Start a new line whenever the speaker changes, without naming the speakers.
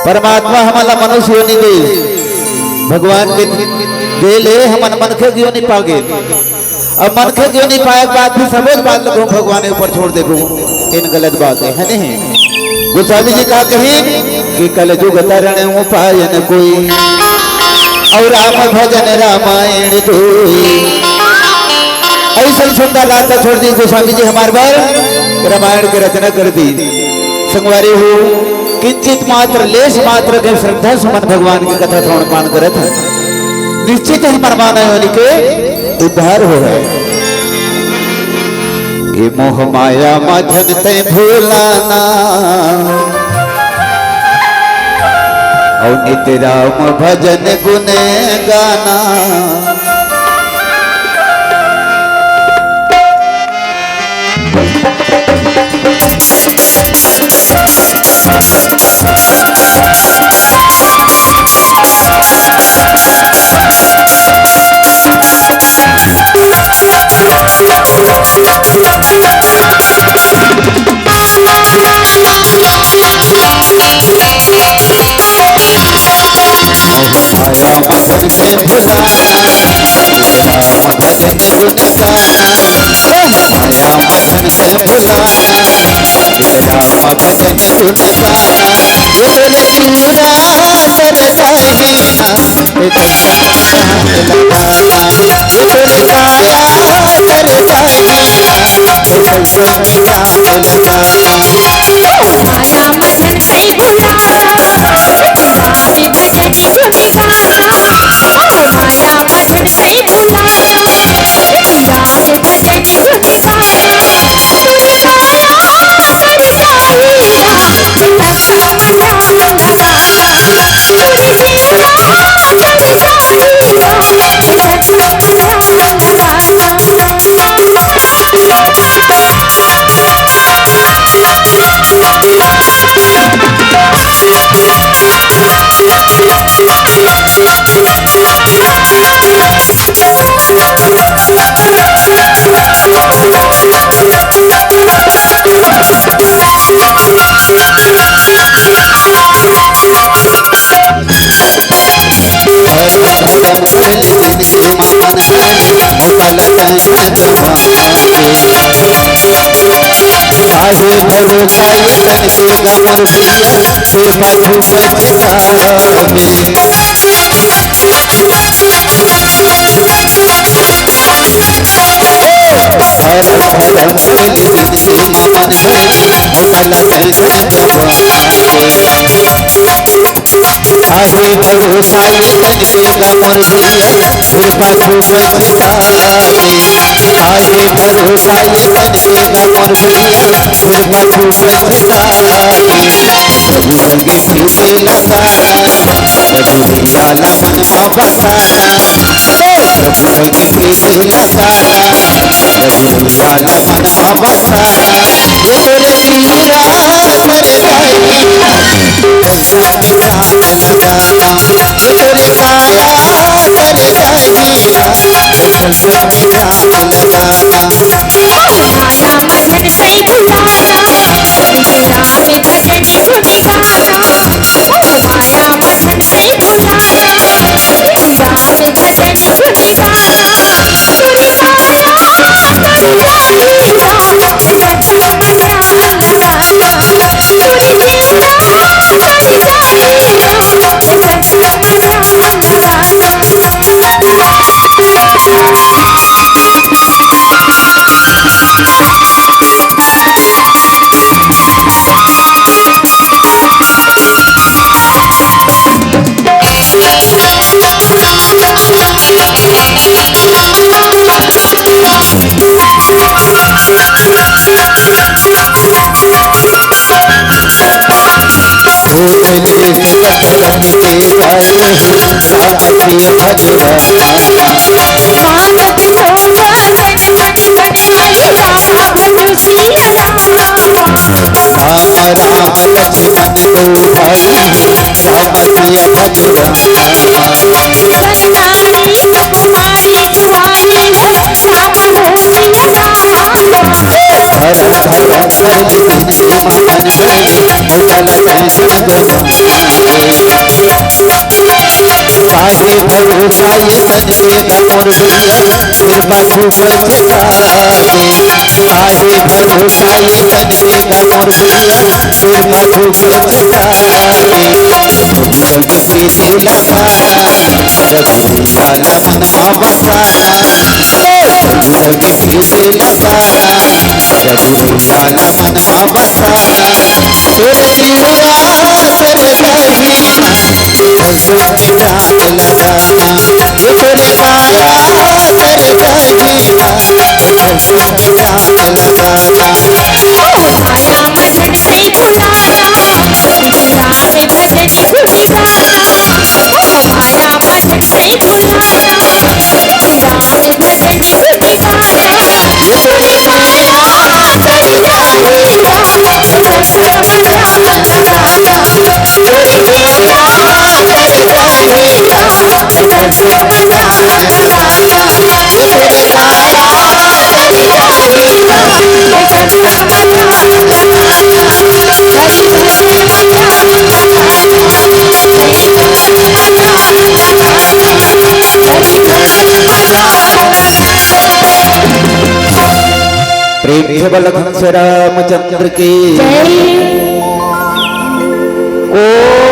परमात्मा हमारा मनुष्य योनि दे भगवान के दे ले हम मन के योनि पागे अब मन के योनि पाए बात भी सब बात लगो भगवान के ऊपर छोड़ देखो इन गलत बातें है नहीं। गोस्वामी जी कहा कहीं कि कल जुग तरण उपाय न कोई और राम भजन रामायण धोई। ऐसा सुंदर रास्ता छोड़ दी गोस्वामी जी हमारे बार रामायण की रचना कर दी। संगवारी हो किंचित मात्र लेश मात्र के श्रद्धा सुमन भगवान की कथा श्रवण पान करत है निश्चित ही परमाना योनि के उद्धार हो गए। ये मोह माया मधन ते भूलाना और नित्य राम भजन गुण गाना। माया मदन से भुलाना राम भजन गुण गाना। माया मदन से भुलाना राम भजन गुण गाना। ये तेरे पीरा सरसाईना ये तेरे काया सरसाईना ये सजनी राम लगाना।
माया मदन से भुलाना राम भजन गुण गाना। माया मदन से भुलाना राम भजन गुण गाना। सुर काया सरसाईना लक्ष्मण राम लगाना। सुर सीता सरसाईना लक्ष्मण राम
आगे भरोसा ये तन के गमर दिया फिर पाछू पछतावे। और भजन दिन से मन है मुकला कैसे आगे भरोसा ये तन के गमर दिया फिर पाछू पछतावे। आगे भरोसा ये तन के गमर दिया फिर पाछू पछतावे। प्रभु संगे पीछे लगाना रघुवीरा मन बसाना। प्रभु संगे पीछे लगाना रघुवीरा मन बसाना। ये तेरे पीरा सरसाईना सजनी राम लगाना। ये तेरे काया सरसाईना सजनी राम लगाना।
माया मदन से भुलाना राम भजन गुण गाना। माया मदन से भुलाना राम भजन गुण गाना। सुर काया सरसाईना लक्ष्मण राम लगाना। सुर सीता सरसाईना लक्ष्मण राम
भोले जगत रंग के वाले राम के हरि
मानव सोम तन मन बनाई राम दुसिया राम।
राम राम लक्ष्मण दो भाई राम के हरि
कल्याणी कुमारी कुमारी राम होसिया राम।
हर हर हर दिन से मन है मुकल कैसे भरोसा ये तनवेदा मोर भैया फिर बाबू बचता काहे भरोसा ये तनवेदा मोर भैया फिर बाबू बचता रंग के दिला रघुराला मनवा बसा रंग के दिला रघुराला मनवा बसा तेरे लिया तेरे दहीना हंसू में जान लगाना ये तेरे माया तेरे दहीना हंसू में जान लगाना
माया मदन से खुलाना गुलाब भजन गुनी गाना माया मदन से खुलाना गुलाब भजन गुनी गाना
ये तेरे माया तेरे दहीना हंसू में जान लगाना तेरे माया तेरे दहीना हंसू में जान लगाना ये तेरे माया तेरे दहीना हंसू में जान प्रेम से बल घनश्याम रामचंद्र की
जय
ओ